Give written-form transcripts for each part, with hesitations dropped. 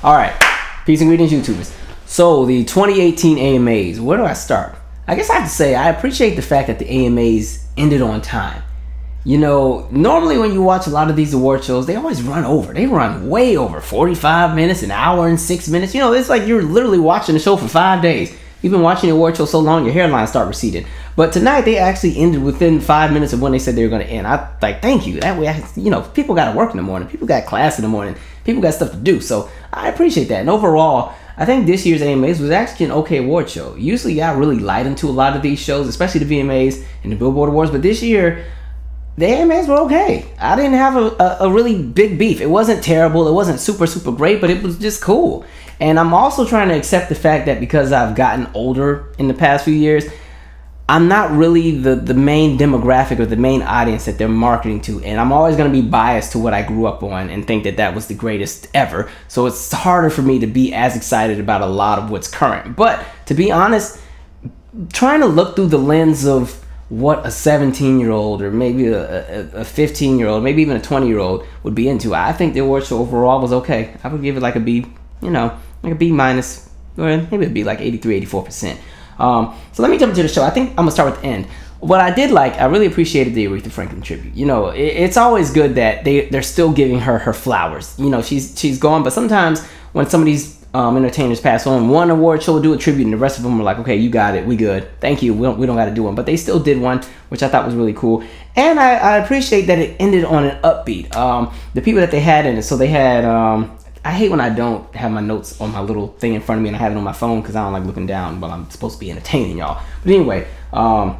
All right. Peace and greetings, YouTubers. So, the 2018 AMAs. Where do I start? I guess I have to say, I appreciate the fact that the AMAs ended on time. You know, normally when you watch a lot of these award shows, they always run over. They run way over. 45 minutes, an hour and 6 minutes. You know, it's like you're literally watching the show for 5 days. You've been watching the award show so long, your hairline start receding. But tonight, they actually ended within 5 minutes of when they said they were going to end. I like, thank you. That way, you know, people got to work in the morning. People got class in the morning. People got stuff to do. So I appreciate that. And overall, I think this year's AMAs was actually an okay award show. Usually, got really light into a lot of these shows, especially the VMAs and the Billboard Awards. But this year, the AMAs were okay. I didn't have a really big beef. It wasn't terrible. It wasn't super great, but it was just cool. And I'm also trying to accept the fact that because I've gotten older in the past few years, I'm not really the main demographic or the main audience that they're marketing to. And I'm always going to be biased to what I grew up on and think that that was the greatest ever. So it's harder for me to be as excited about a lot of what's current. But to be honest, trying to look through the lens of what a 17-year-old or maybe a 15-year-old, maybe even a 20-year-old would be into, I think the award show overall was okay. I would give it like a B, you know, like a B minus, or maybe it'd be like 83, 84%. So let me jump into the show. I think I'm gonna start with the end. What I did like, I really appreciated the Aretha Franklin tribute. You know, it's always good that they're still giving her flowers. You know, she's gone, but sometimes when some of these entertainers pass on, one award show will do a tribute, and the rest of them are like, okay, you got it, we good, thank you, we don't got to do one. But they still did one, which I thought was really cool, and I appreciate that it ended on an upbeat. The people that they had in it, so they had. I hate when I don't have my notes on my little thing in front of me and I have it on my phone because I don't like looking down while I'm supposed to be entertaining y'all. But anyway, oh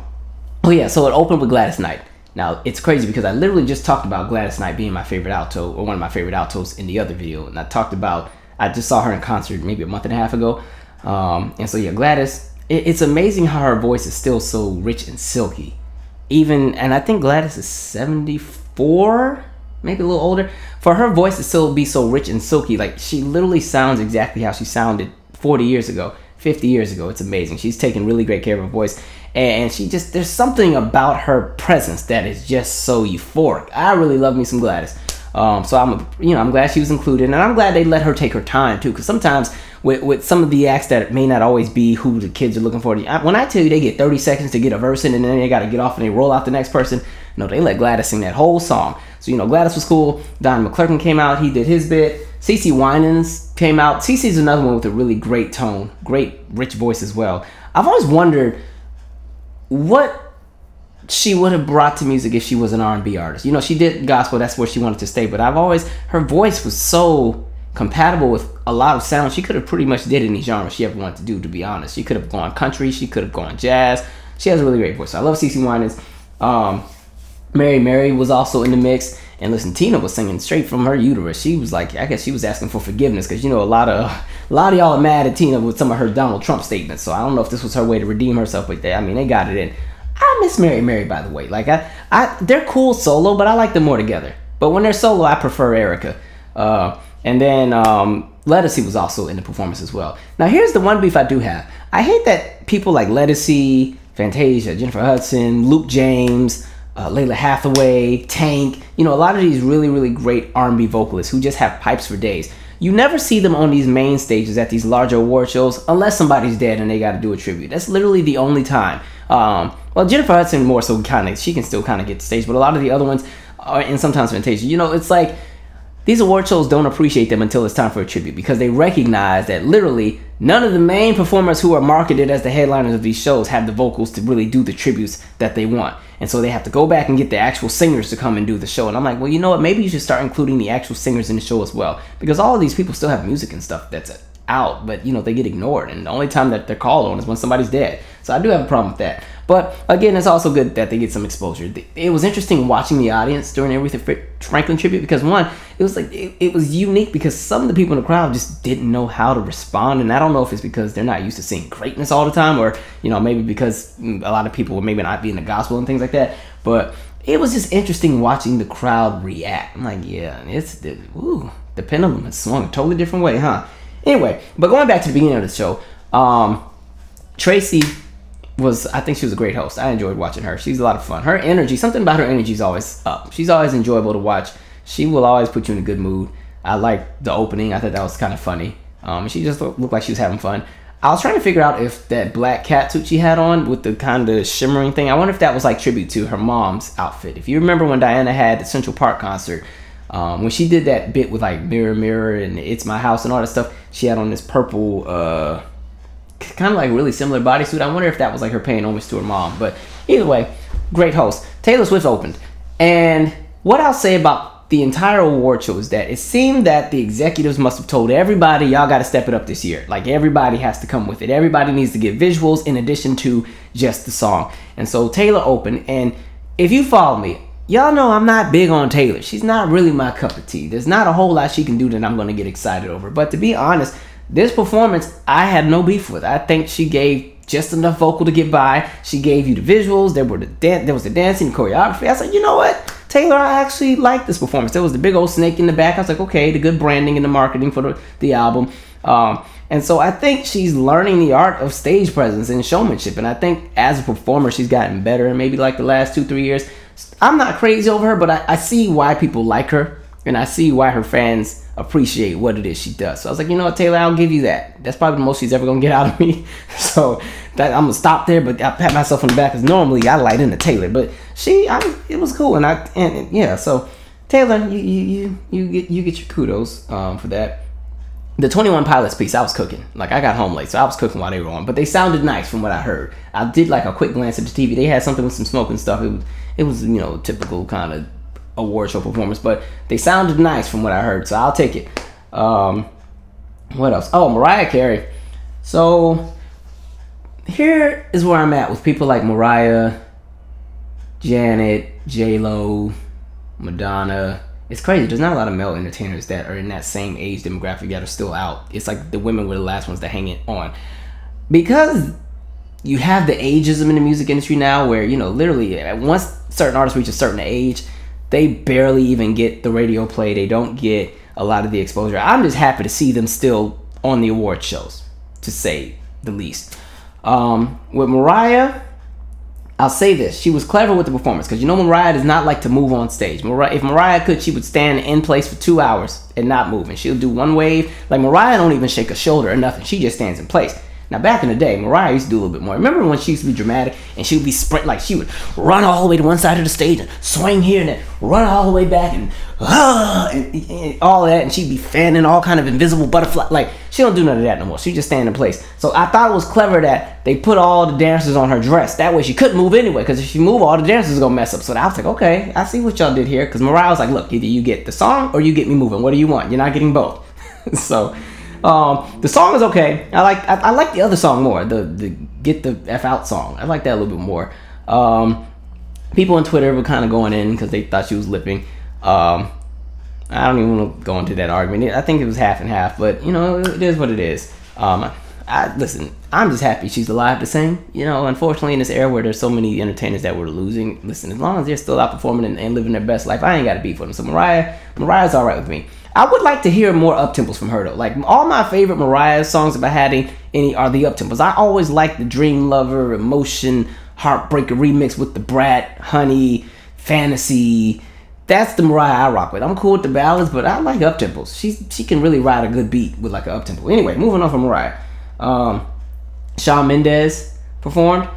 yeah, so it opened with Gladys Knight. Now, it's crazy because I literally just talked about Gladys Knight being my favorite alto, or one of my favorite altos in the other video. And I talked about, I just saw her in concert maybe a month and a half ago. And so yeah, Gladys, it's amazing how her voice is still so rich and silky. Even, and I think Gladys is 74? Maybe a little older, for her voice to still be so rich and silky. Like, she literally sounds exactly how she sounded 40 years ago, 50 years ago. It's amazing. She's taking really great care of her voice, and she just, there's something about her presence that is just so euphoric. I really love me some Gladys. So I'm glad she was included, and I'm glad they let her take her time too, because sometimes with some of the acts that may not always be who the kids are looking for. When I tell you they get 30 seconds to get a verse in, and then they got to get off and they roll out the next person, no, they let Gladys sing that whole song. So, you know, Gladys was cool. Don McClurkin came out. He did his bit. CeCe Winans came out. CeCe's another one with a really great tone, great, rich voice as well. I've always wondered what she would have brought to music if she was an R&B artist. You know, she did gospel. That's where she wanted to stay. But her voice was so compatible with a lot of sounds. She could have pretty much did any genre she ever wanted to do, to be honest. She could have gone country. She could have gone jazz. She has a really great voice. So I love CeCe Winans. Mary was also in the mix, and listen, Tina was singing straight from her uterus. She was like, I guess she was asking for forgiveness, because you know a lot of y'all are mad at Tina with some of her Donald Trump statements. So I don't know if this was her way to redeem herself, but I mean, they got it in. I miss Mary, by the way. Like they're cool solo, but I like them more together. But when they're solo, I prefer Erica. And then Lettucey was also in the performance as well. Now here's the one beef I do have. I hate that people like Lettucey, Fantasia, Jennifer Hudson, Luke James, Layla Hathaway, Tank, you know, a lot of these really great R&B vocalists who just have pipes for days. You never see them on these main stages at these larger award shows unless somebody's dead and they got to do a tribute. That's literally the only time. Well, Jennifer Hudson more so she can still kind of get the stage, but a lot of the other ones are, and sometimes Fantasia, you know, it's like these award shows don't appreciate them until it's time for a tribute, because they recognize that literally none of the main performers who are marketed as the headliners of these shows have the vocals to really do the tributes that they want. And so they have to go back and get the actual singers to come and do the show. And I'm like, well, you know what? Maybe you should start including the actual singers in the show as well, because all of these people still have music and stuff that's out, but you know, they get ignored, and the only time that they're called on is when somebody's dead. So I do have a problem with that. But again, it's also good that they get some exposure. It was interesting watching the audience during the Aretha Franklin tribute, because one, it was like it was unique because some of the people in the crowd just didn't know how to respond, and I don't know if it's because they're not used to seeing greatness all the time, or you know, maybe because a lot of people will maybe not be in the gospel and things like that. But it was just interesting watching the crowd react. I'm like, yeah, the pendulum has swung a totally different way, huh? Anyway, but going back to the beginning of the show, Tracy I think she was a great host. I enjoyed watching her. She's a lot of fun. Her energy, something about her energy is always up. She's always enjoyable to watch. She will always put you in a good mood. I liked the opening. I thought that was kind of funny. She just looked like she was having fun. I was trying to figure out if that black catsuit she had on with the kind of shimmering thing, I wonder if that was like tribute to her mom's outfit. If you remember when Diana had the Central Park concert, when she did that bit with like Mirror Mirror and It's My House and all that stuff, she had on this purple, kind of like really similar bodysuit. I wonder if that was like her paying homage to her mom. But either way, great host. Taylor Swift opened. And what I'll say about the entire award show is that it seemed that the executives must have told everybody, y'all got to step it up this year. Like, everybody has to come with it. Everybody needs to get visuals in addition to just the song. And so Taylor opened, and if you follow me, y'all know I'm not big on Taylor. She's not really my cup of tea. There's not a whole lot she can do that I'm going to get excited over. But to be honest, this performance, I had no beef with. I think she gave just enough vocal to get by. She gave you the visuals. There was the dancing, the choreography. I said, you know what? Taylor, I actually like this performance. There was the big old snake in the back. I was like, okay, the good branding and the marketing for the album. And so I think she's learning the art of stage presence and showmanship. And I think as a performer, she's gotten better in maybe like the last 2-3 years. I'm not crazy over her, but I see why people like her. And I see why her fans appreciate what it is she does. So I was like, you know what, Taylor, I'll give you that. That's probably the most she's ever going to get out of me. So I'm going to stop there, but I pat myself on the back because normally I light into Taylor. But it was cool. And yeah, so Taylor, you get your kudos for that. The 21 Pilots piece, I was cooking. Like, I got home late, so I was cooking while they were on. But they sounded nice from what I heard. I did like a quick glance at the TV. They had something with some smoke and stuff. It was you know, typical kind of award show performance, but they sounded nice from what I heard, so I'll take it. What else? Oh, Mariah Carey. So here is where I'm at with people like Mariah, Janet, J-Lo, Madonna. It's crazy. There's not a lot of male entertainers that are in that same age demographic that are still out. It's like the women were the last ones to hang it on. Because you have the ageism in the music industry now where, you know, literally once certain artists reach a certain age, they barely even get the radio play. They don't get a lot of the exposure. I'm just happy to see them still on the award shows, to say the least. With Mariah, I'll say this. She was clever with the performance because, you know, Mariah does not like to move on stage. If Mariah could, she would stand in place for 2 hours and not move. And she'll do one wave. Like, Mariah don't even shake a shoulder or nothing. She just stands in place. Now, back in the day, Mariah used to do a little bit more. Remember when she used to be dramatic and she would be sprint, like she would run all the way to one side of the stage and swing here and then run all the way back and all that, and she'd be fanning all kind of invisible butterfly. Like, she don't do none of that no more. She just stand in place. So I thought it was clever that they put all the dancers on her dress. That way she couldn't move anyway, because if she moved, all the dancers are gonna mess up. So I was like, okay, I see what y'all did here. Because Mariah was like, look, either you get the song or you get me moving. What do you want? You're not getting both. So the song is okay. I like the other song more, the Get the F Out song. I like that a little bit more. People on Twitter were kind of going in because they thought she was lipping. I don't even want to go into that argument. I think it was half and half, but you know, it is what it is. Listen, I'm just happy she's alive to sing. You know, unfortunately in this era where there's so many entertainers that we're losing, listen, as long as they're still out performing and living their best life, I ain't got to beef with them. So Mariah's all right with me. I would like to hear more up-tempos from her though. Like, all my favorite Mariah songs, if I had any, are the up-tempos. I always like the Dream Lover, Emotion, Heartbreaker remix with the Brat, Honey, Fantasy. That's the Mariah I rock with. I'm cool with the ballads, but I like up-tempos. She can really ride a good beat with like an up-tempo. Anyway, moving on from Mariah. Shawn Mendes performed.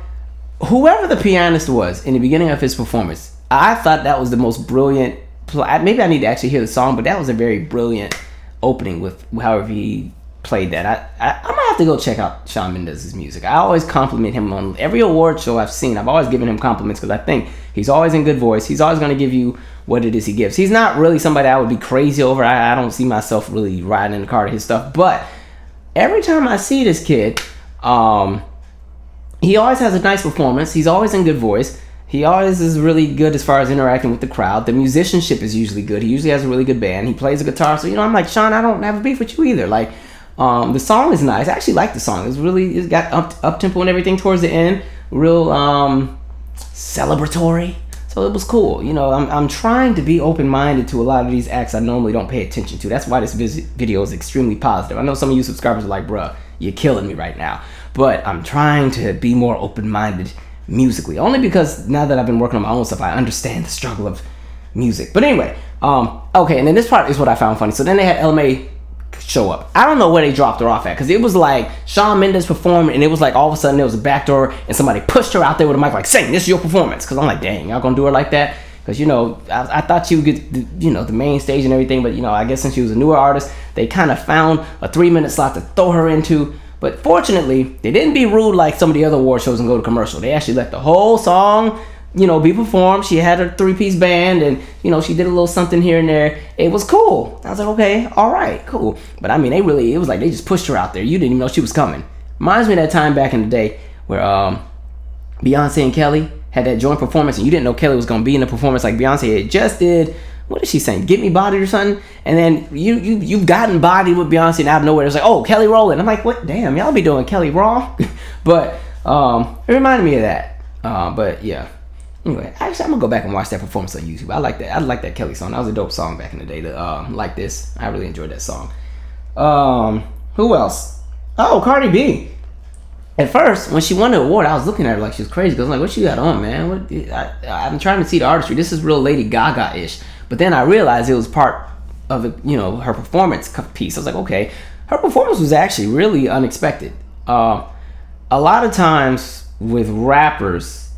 Whoever the pianist was in the beginning of his performance, I thought that was the most brilliant. Maybe I need to actually hear the song, but that was a very brilliant opening with however he played that. I might have to go check out Shawn Mendes' music. I always compliment him on every award show I've seen. I've always given him compliments because I think he's always in good voice. He's always going to give you what it is he gives. He's not really somebody I would be crazy over. I don't see myself really riding in the car to his stuff, but every time I see this kid, he always has a nice performance. He's always in good voice. He always is really good as far as interacting with the crowd. The musicianship is usually good. He usually has a really good band. He plays a guitar. So, you know, I'm like, Shawn, I don't have a beef with you either. Like, the song is nice. I actually like the song. It's got up-tempo and everything towards the end. Real celebratory. So it was cool. You know, I'm trying to be open-minded to a lot of these acts I normally don't pay attention to. That's why this video is extremely positive. I know some of you subscribers are like, bruh, you're killing me right now. But I'm trying to be more open-minded musically, only because now that I've been working on my own stuff, I understand the struggle of music. But anyway, okay, and then this part is what I found funny. So then they had LMA show up. I don't know where they dropped her off at, because it was like Shawn Mendes performed, and it was like all of a sudden there was a back door and somebody pushed her out there with a mic like, "Sing, this is your performance." Because I'm like, dang, y'all gonna do her like that? Because, you know, I thought she would get, the main stage and everything, but, I guess since she was a newer artist, they kind of found a 3-minute slot to throw her into. But fortunately, they didn't be rude like some of the other award shows and go to commercial. They actually let the whole song, be performed. She had her 3-piece band, and, she did a little something here and there. It was cool. I was like, okay, all right, cool. But I mean, it was like they just pushed her out there. You didn't even know she was coming. Reminds me of that time back in the day where Beyonce and Kelly had that joint performance, and you didn't know Kelly was gonna be in the performance. Like Beyonce had just did, what did she say? "Get Me Bodied" or something. And then you've gotten bodied with Beyonce, and out of nowhere it's like, oh, Kelly Rowland. I'm like, what? Damn, y'all be doing Kelly raw. But it reminded me of that. But yeah. Anyway, actually, I'm gonna go back and watch that performance on YouTube. I like that. I like that Kelly song. That was a dope song back in the day. Like This. I really enjoyed that song. Who else? Oh, Cardi B. At first, when she won the award, I was looking at her like she was crazy. Because I'm like, what you got on, man? I'm trying to see the artistry. This is real Lady Gaga-ish. But then I realized it was part of her performance piece. I was like, okay. Her performance was actually really unexpected. A lot of times with rappers,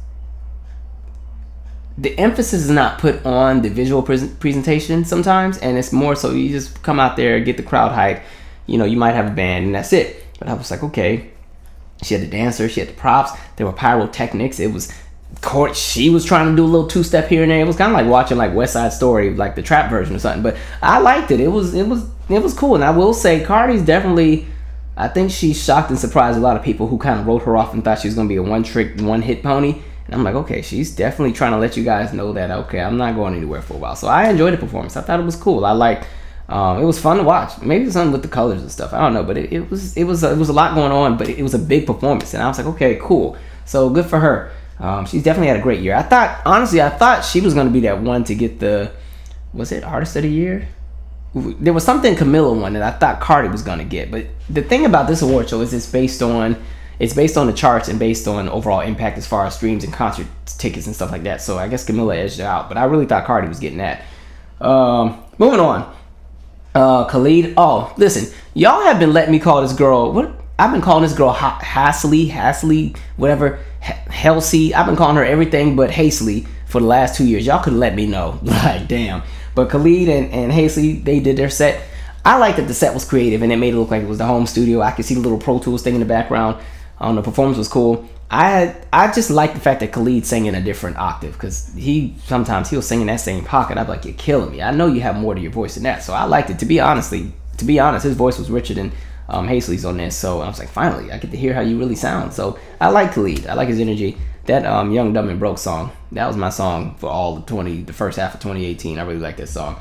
the emphasis is not put on the visual presentation sometimes. And it's more so you just come out there, get the crowd hype. You might have a band and that's it. But I was like, okay. She had the dancer, she had the props, there were pyrotechnics, it was court. She was trying to do a little 2-step here and there. It was kind of like watching like West Side Story, like the trap version or something. But I liked it. It was cool. And I will say, Cardi's definitely, I think she shocked and surprised a lot of people who kind of wrote her off and thought she was going to be a one-hit pony. And I'm like, okay, she's definitely trying to let you guys know that, okay, I'm not going anywhere for a while. So I enjoyed the performance. I thought it was cool. I liked. It was fun to watch. Maybe something with the colors and stuff. I don't know, but it was a lot going on. But it was a big performance, and I was like, okay, cool. So good for her. She's definitely had a great year. I thought she was going to be that one to get the, was it Artist of the Year? There was something Camilla won that I thought Cardi was going to get. But the thing about this award show is it's based on the charts and based on overall impact as far as streams and concert tickets and stuff like that. So I guess Camilla edged it out, but I really thought Cardi was getting that. Moving on. Khalid. Oh, listen, y'all have been letting me call this girl, what? I've been calling this girl Hasley, whatever, Halsey. I've been calling her everything but Hasley for the last 2 years. Y'all could let me know. Like, damn. But Khalid and Hasley, they did their set. I liked that the set was creative and it made it look like it was the home studio. I could see the little Pro Tools thing in the background. The performance was cool. I just like the fact that Khalid sang in a different octave, because sometimes he'll sing in that same pocket. I'd be like, you're killing me. I know you have more to your voice than that. So I liked it. To be honest, his voice was richer than Hasley's on this. So I was like, finally, I get to hear how you really sound. So I like Khalid. I like his energy. That Young, Dumb, and Broke song, that was my song for all the first half of 2018. I really like that song.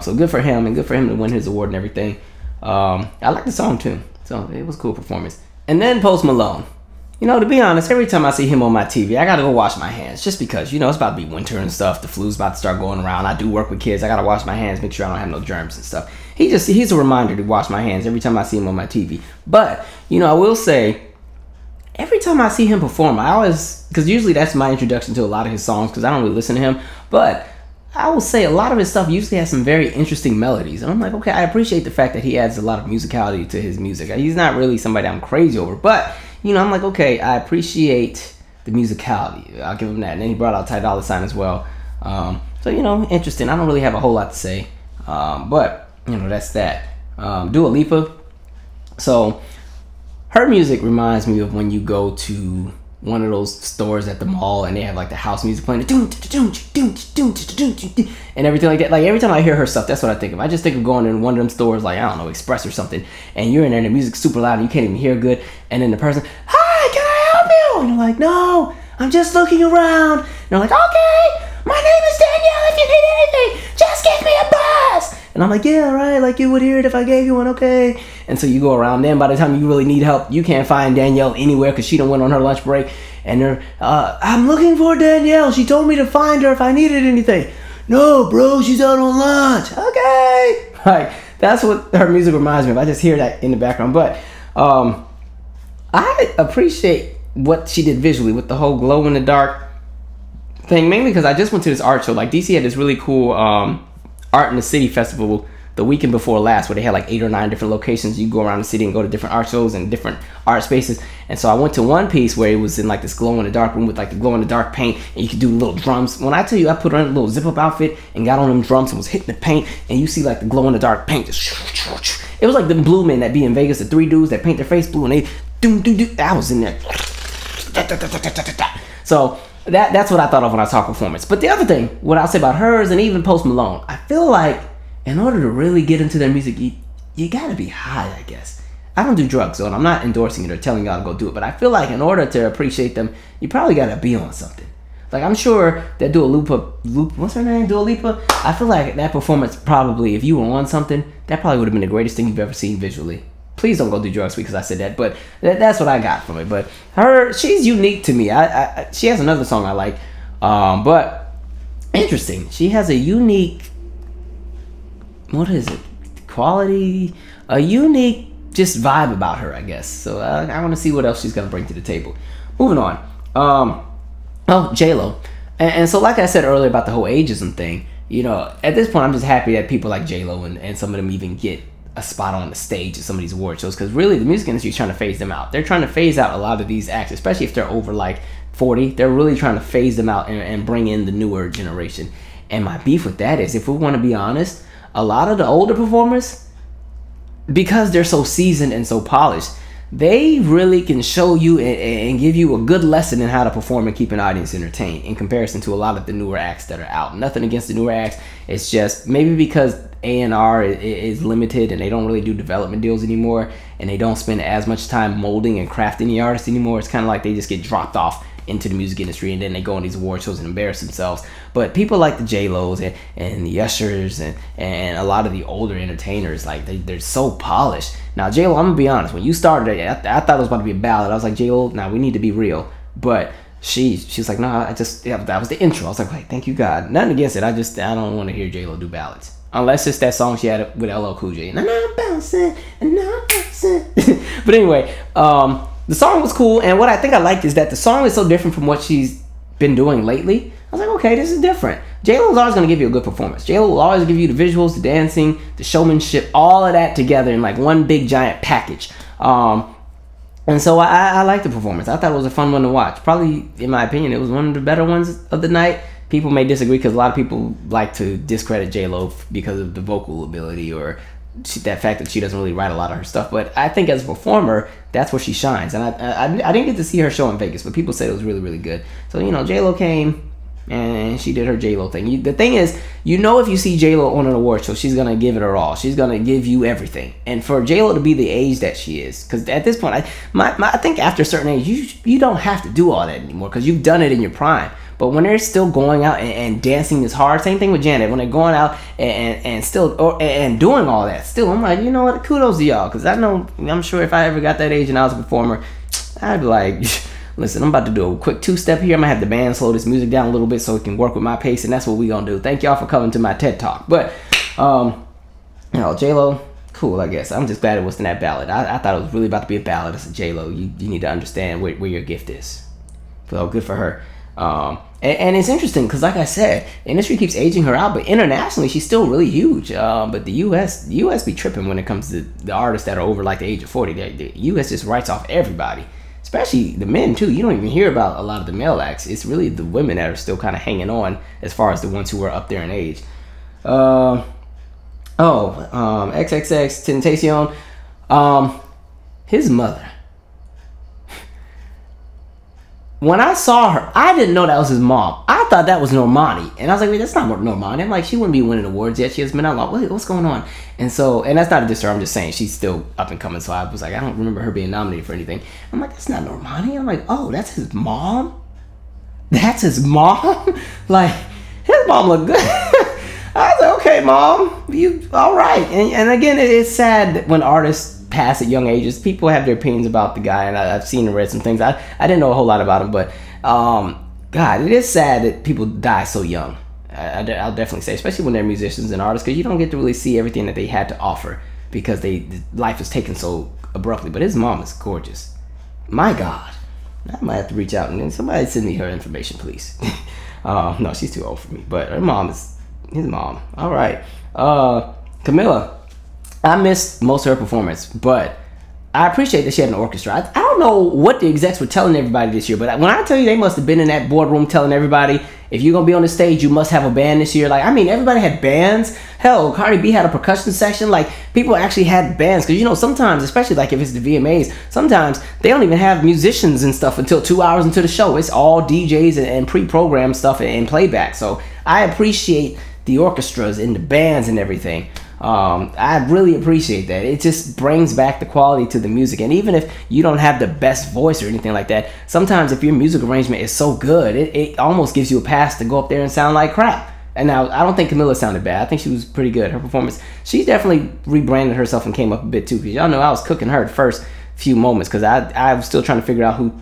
So good for him, and good for him to win his award and everything. I like the song too. So it was a cool performance. And then Post Malone. To be honest, every time I see him on my TV, I gotta go wash my hands. Just because, it's about to be winter and stuff. The flu's about to start going around. I do work with kids. I gotta wash my hands, make sure I don't have no germs and stuff. He's a reminder to wash my hands every time I see him on my TV. But, I will say, every time I see him perform, because usually that's my introduction to a lot of his songs, because I don't really listen to him. But I will say a lot of his stuff usually has some very interesting melodies. And I'm like, okay, I appreciate the fact that he adds a lot of musicality to his music. He's not really somebody I'm crazy over, but I'm like, okay, I appreciate the musicality. I'll give him that. And then he brought out Ty Dolla $ign as well. So, interesting. I don't really have a whole lot to say. But, that's that. Dua Lipa. So, her music reminds me of when you go to one of those stores at the mall and they have like the house music playing and everything like that. Like every time I hear her stuff, that's what I think of. I just think of going in one of them stores, like, I don't know, Express or something, and you're in there and the music's super loud and you can't even hear good, and then the person, hi, can I help you? And you're like, no, I'm just looking around. And they're like, okay, my name is Danielle. If you need anything, just give me a buzz. And I'm like, yeah, right, like you would hear it if I gave you one, okay. And so you go around, then by the time you really need help, you can't find Danielle anywhere because she done went on her lunch break. And they're, I'm looking for Danielle. She told me to find her if I needed anything. No, bro, she's out on lunch. Okay. Like, that's what her music reminds me of. I just hear that in the background. But I appreciate what she did visually with the whole glow in the dark thing, mainly because I just went to this art show. Like, DC had this really cool Art in the City festival the weekend before last, where they had like 8 or 9 different locations. You go around the city and go to different art shows and different art spaces. And so I went to one piece where it was in like this glow in the dark room with like the glow in the dark paint, and you could do little drums. When I tell you I put on a little zip up outfit and got on them drums and was hitting the paint, and you see like the glow in the dark paint just, it was like the blue men that be in Vegas, the 3 dudes that paint their face blue, and they I was in there. So that's what I thought of when I saw performance. But the other thing, what I'll say about hers and even Post Malone, I feel like in order to really get into their music, you gotta be high, I guess. I don't do drugs, so I'm not endorsing it or telling y'all to go do it, but I feel like in order to appreciate them, you probably gotta be on something. Like, I'm sure that what's her name? Dua Lipa? I feel like that performance probably, if you were on something, that probably would have been the greatest thing you've ever seen visually. Please don't go do drugs because I said that, but that's what I got from it. But she's unique to me. She has another song I like, but interesting. She has a unique, what is it? Quality, a unique just vibe about her, I guess. So I want to see what else she's gonna bring to the table. Moving on. Oh, J-Lo, and so like I said earlier about the whole ageism thing, you know, at this point I'm just happy that people like J-Lo and some of them even get a spot on the stage at some of these award shows, because really the music industry is trying to phase them out. They're trying to phase out a lot of these acts, especially if they're over like 40. They're really trying to phase them out and bring in the newer generation. And my beef with that is, if we want to be honest, a lot of the older performers, because they're so seasoned and so polished, they really can show you and give you a good lesson in how to perform and keep an audience entertained, in comparison to a lot of the newer acts that are out. Nothing against the newer acts. It's just maybe because A&R is limited and they don't really do development deals anymore, and they don't spend as much time molding and crafting the artist anymore. It's kind of like they just get dropped off into the music industry, and then they go on these award shows and embarrass themselves. But people like the J-Lo's and the Ushers and a lot of the older entertainers, like they're so polished. Now J-Lo, I'm gonna be honest, when you started, I thought it was about to be a ballad. I was like, J-Lo, now we need to be real. But she's like, no, that was the intro. I was like, thank you God. Nothing against it. I don't want to hear J-Lo do ballads. Unless it's that song she had with LL Cool J. And I'm bouncing, and I'm bouncing. But anyway, the song was cool, and what I think I liked is that the song is so different from what she's been doing lately. I was like, okay, this is different. J-Lo is always going to give you a good performance. J-Lo will always give you the visuals, the dancing, the showmanship, all of that together in like one big giant package. And so I liked the performance. I thought it was a fun one to watch. Probably, in my opinion, it was one of the better ones of the night. People may disagree because a lot of people like to discredit J-Lo because of the vocal ability or that fact that she doesn't really write a lot of her stuff. But I think as a performer, that's where she shines. And I didn't get to see her show in Vegas, but people said it was really, really good. So, you know, J-Lo came and she did her J-Lo thing. The thing is, you know, if you see J-Lo on an award show, she's going to give it her all. She's going to give you everything. And for J-Lo to be the age that she is, because at this point, I think after a certain age, you don't have to do all that anymore because you've done it in your prime. But when they're still going out and dancing this hard, same thing with Janet. When they're going out and still and doing all that, still, I'm like, you know what? Kudos to y'all, because I'm sure if I ever got that age and I was a performer, I'd be like, listen, I'm about to do a quick 2-step here. I'm gonna have the band slow this music down a little bit so it can work with my pace, and that's what we gonna do. Thank y'all for coming to my TED Talk. But you know, J-Lo, cool, I guess. I'm just glad it wasn't that ballad. I thought it was really about to be a ballad. I said, J-Lo, you need to understand where your gift is. So good for her. And it's interesting because, like I said, the industry keeps aging her out, but internationally she's still really huge. But the U.S. be tripping when it comes to the artists that are over like the age of 40. The U.S. just writes off everybody, especially the men too. You don't even hear about a lot of the male acts. It's really the women that are still kind of hanging on as far as the ones who are up there in age. XXX Tentacion, his mother. When I saw her, I didn't know that was his mom. I thought that was Normani. And I was like, wait, that's not Normani. I'm like, she wouldn't be winning awards yet. She has been out long. What's going on? And that's not a diss her. I'm just saying she's still up and coming. So I was like, I don't remember her being nominated for anything. I'm like, that's not Normani. I'm like, oh, that's his mom? That's his mom? Like, his mom looked good. I was like, okay, mom, you all right. And again, it's sad that when artists pass at young ages, people have their opinions about the guy, and I've seen and read some things. I didn't know a whole lot about him, but God, it is sad that people die so young. I'll definitely say, especially when they're musicians and artists, because you don't get to really see everything that they had to offer because life is taken so abruptly. But his mom is gorgeous. My God, I might have to reach out and then somebody send me her information, please. No, she's too old for me, but her mom is His mom. All right. Camilla. I missed most of her performance, but I appreciate that she had an orchestra. I don't know what the execs were telling everybody this year, but when I tell you they must have been in that boardroom telling everybody, if you're going to be on the stage, you must have a band this year. Like, I mean, everybody had bands. Hell, Cardi B had a percussion section. Like, people actually had bands. Because, you know, sometimes, especially like if it's the VMAs, sometimes they don't even have musicians and stuff until 2 hours into the show. It's all DJs and pre-programmed stuff and playback. So I appreciate the orchestras and the bands and everything. I really appreciate that. It just brings back the quality to the music. And even if you don't have the best voice or anything like that, sometimes if your music arrangement is so good, it almost gives you a pass to go up there and sound like crap. And now, I don't think Camilla sounded bad. I think she was pretty good. Her performance, she definitely rebranded herself and came up a bit too. Because y'all know I was cooking her the first few moments because I was still trying to figure out who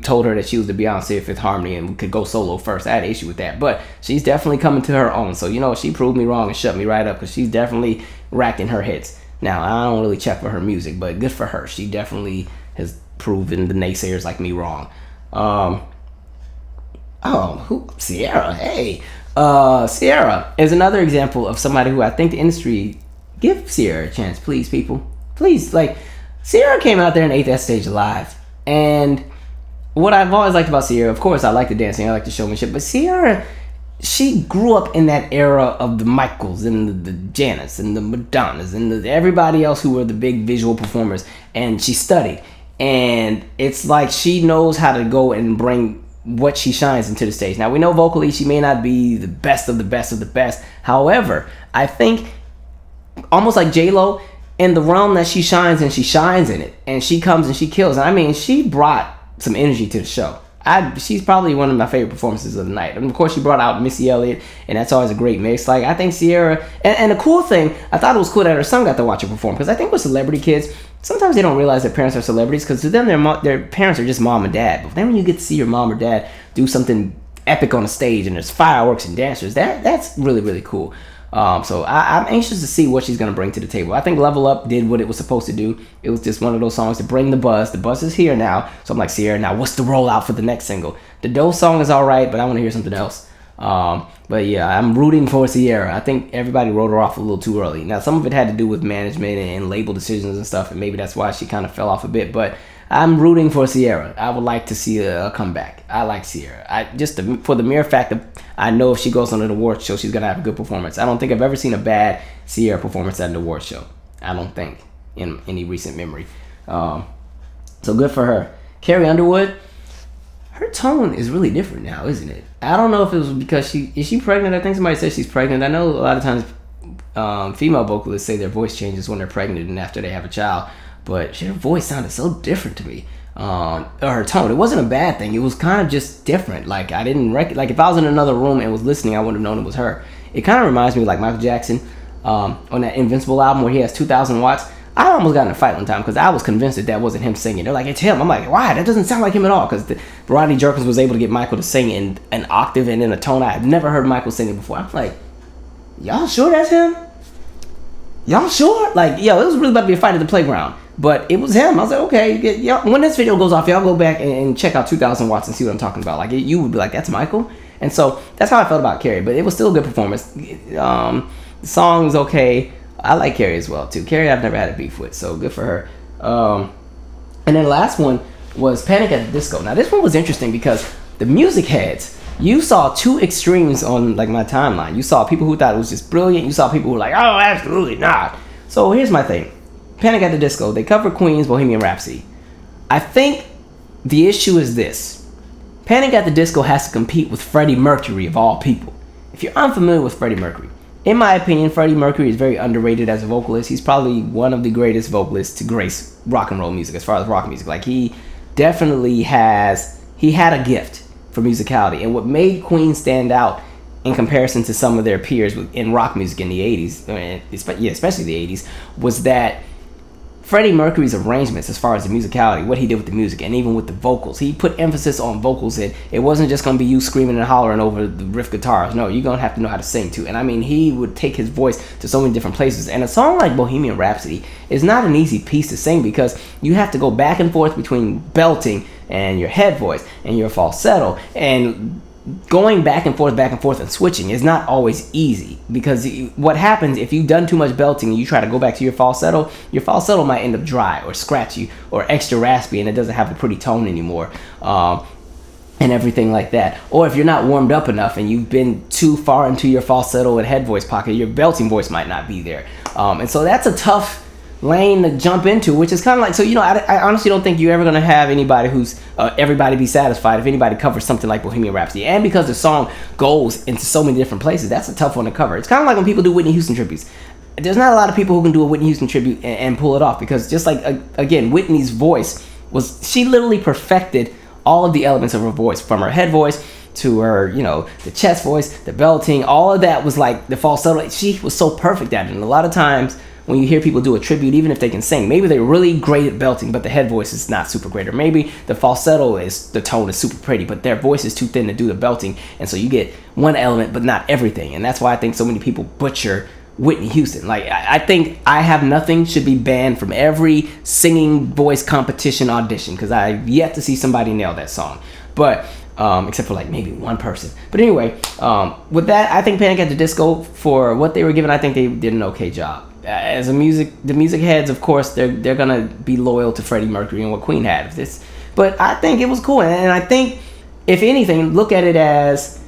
told her that she was the Beyonce of Fifth Harmony and could go solo first. I had an issue with that, but she's definitely coming to her own. So, you know, she proved me wrong and shut me right up because she's definitely racking her hits. Now, I don't really check for her music, but good for her. She definitely has proven the naysayers like me wrong. Ciara, hey. Ciara is another example of somebody who I think the industry, give Ciara a chance, please, people. Please, like, Ciara came out there and ate that stage alive. And what I've always liked about Ciara, of course, I like the dancing, I like the showmanship, but Ciara, she grew up in that era of the Michaels and the Janets and the Madonnas and everybody else who were the big visual performers, and she studied. And it's like she knows how to go and bring what she shines into the stage. Now, we know vocally she may not be the best of the best of the best. However, I think almost like J-Lo, in the realm that she shines in it, and she comes and she kills. I mean, she brought some energy to the show. She's probably one of my favorite performances of the night. And of course, she brought out Missy Elliott, and that's always a great mix. Like, I think Ciara, and the cool thing, I thought it was cool that her son got to watch her perform, because I think with celebrity kids, sometimes they don't realize their parents are celebrities, because to them, their parents are just mom and dad. But then when you get to see your mom or dad do something epic on a stage, and there's fireworks and dancers, that's really, really cool. So I'm anxious to see what she's going to bring to the table. I think Level Up did what it was supposed to do. It was just one of those songs to bring the buzz. The buzz is here now. So I'm like, Ciara, now what's the rollout for the next single? The Doe song is all right, but I want to hear something else. But yeah, I'm rooting for Ciara. I think everybody wrote her off a little too early. Now, some of it had to do with management and label decisions and stuff, and maybe that's why she kind of fell off a bit. But I'm rooting for Ciara. I would like to see a comeback. I like Ciara. For the mere fact that I know if she goes on an award show, she's going to have a good performance. I don't think I've ever seen a bad Ciara performance at an award show. I don't think, in any recent memory. So good for her. Carrie Underwood, her tone is really different now, isn't it? I don't know if it was because is she pregnant? I think somebody said she's pregnant. I know a lot of times female vocalists say their voice changes when they're pregnant and after they have a child. But her voice sounded so different to me. Or her tone. It wasn't a bad thing. It was kind of just different. Like, I didn't like if I was in another room and was listening, I wouldn't have known it was her. It kind of reminds me of like Michael Jackson on that Invincible album where he has 2,000 watts. I almost got in a fight one time because I was convinced that wasn't him singing. They're like, it's him. I'm like, why? That doesn't sound like him at all. Because Rodney Jerkins was able to get Michael to sing in an octave and in a tone I had never heard Michael singing before. I'm like, y'all sure that's him? Y'all sure? Like, yo, it was really about to be a fight at the playground. But it was him. I was like, okay, when this video goes off, y'all go back and check out 2,000 watts and see what I'm talking about. Like, you would be like, that's Michael? And so that's how I felt about Carrie. But it was still a good performance. The song was okay. I like Carrie as well, too. Carrie I've never had a beef with, so good for her. And then the last one was Panic at the Disco. Now, this one was interesting because the music heads, you saw two extremes on like my timeline. You saw people who thought it was just brilliant. You saw people who were like, oh, absolutely not. So here's my thing. Panic at the Disco, they covered Queen's Bohemian Rhapsody. I think the issue is this. Panic at the Disco has to compete with Freddie Mercury of all people. If you're unfamiliar with Freddie Mercury, in my opinion, Freddie Mercury is very underrated as a vocalist. He's probably one of the greatest vocalists to grace rock and roll music as far as rock music. Like, he definitely had a gift for musicality. And what made Queen stand out in comparison to some of their peers in rock music in the 80s, especially the 80s, was that Freddie Mercury's arrangements, as far as the musicality, what he did with the music, and even with the vocals, he put emphasis on vocals. It wasn't just going to be you screaming and hollering over the riff guitars. No, you're going to have to know how to sing too. And I mean, he would take his voice to so many different places. And a song like Bohemian Rhapsody is not an easy piece to sing because you have to go back and forth between belting and your head voice and your falsetto. And going back and forth and switching is not always easy, because what happens if you've done too much belting and you try to go back to your falsetto might end up dry or scratchy or extra raspy, and it doesn't have a pretty tone anymore, and everything like that. Or if you're not warmed up enough and you've been too far into your falsetto and head voice pocket, your belting voice might not be there, and so that's a tough lane to jump into, which is kind of like, so, you know, I honestly don't think you're ever going to have anybody who's everybody be satisfied if anybody covers something like Bohemian Rhapsody. And because the song goes into so many different places, that's a tough one to cover. It's kind of like when people do Whitney Houston tributes. There's not a lot of people who can do a Whitney Houston tribute and pull it off, because just like, again, Whitney's voice she literally perfected all of the elements of her voice, from her head voice to her, you know, the chest voice, the belting, all of that was like the falsetto. She was so perfect at it. And a lot of times when you hear people do a tribute, even if they can sing, maybe they're really great at belting, but the head voice is not super great. Or maybe the falsetto the tone is super pretty, but their voice is too thin to do the belting. And so you get one element, but not everything. And that's why I think so many people butcher Whitney Houston. Like, I think I Have Nothing should be banned from every singing voice competition audition, because I've yet to see somebody nail that song. But except for like maybe one person. But anyway, with that, I think Panic at the Disco, for what they were given, I think they did an okay job. As the music heads, of course, they're gonna be loyal to Freddie Mercury and what Queen had. But I think it was cool, and I think, if anything, look at it as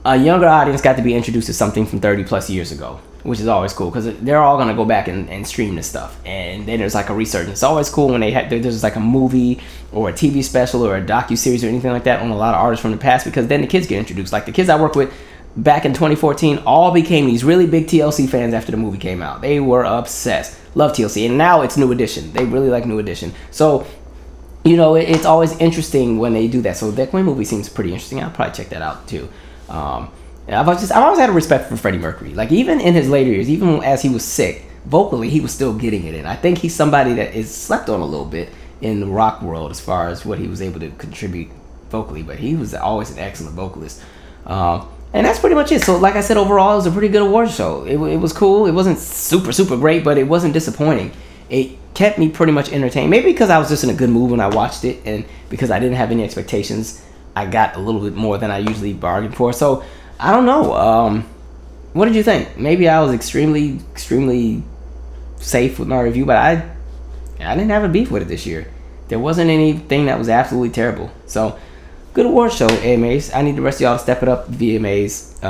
a younger audience got to be introduced to something from 30 plus years ago, which is always cool, because they're all gonna go back and stream this stuff, and then there's like a resurgence. It's always cool when there's like a movie or a TV special or a docu-series or anything like that on a lot of artists from the past, because then the kids get introduced. Like the kids I work with back in 2014 all became these really big TLC fans after the movie came out. They were obsessed. Love TLC. And now it's New Edition. They really like New Edition. So, you know, it's always interesting when they do that. So that Queen movie seems pretty interesting. I'll probably check that out too. I've always had a respect for Freddie Mercury. Like, even in his later years, even as he was sick, vocally he was still getting it. And I think he's somebody that is slept on a little bit in the rock world as far as what he was able to contribute vocally. But he was always an excellent vocalist. And that's pretty much it. So like I said, overall, it was a pretty good award show. It was cool. It wasn't super great, but it wasn't disappointing. It kept me pretty much entertained. Maybe because I was just in a good mood when I watched it, and because I didn't have any expectations, I got a little bit more than I usually bargained for. So I don't know. What did you think? Maybe I was extremely safe with my review, but I didn't have a beef with it this year. There wasn't anything that was absolutely terrible. So, good award show, AMAs. I need the rest of y'all to step it up, VMAs.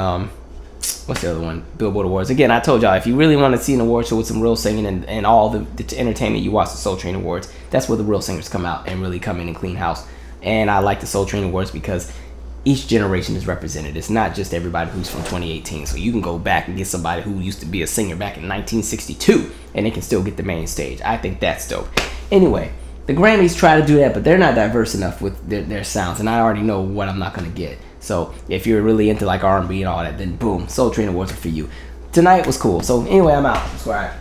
What's the other one? Billboard Awards. Again, I told y'all, if you really want to see an award show with some real singing and all the entertainment, you watch the Soul Train Awards. That's where the real singers come out and really come in and clean house. And I like the Soul Train Awards because each generation is represented. It's not just everybody who's from 2018. So you can go back and get somebody who used to be a singer back in 1962 and they can still get the main stage. I think that's dope. Anyway, the Grammys try to do that, but they're not diverse enough with their sounds, and I already know what I'm not going to get. So if you're really into like R&B and all that, then boom, Soul Train Awards are for you. Tonight was cool. So anyway, I'm out. Subscribe.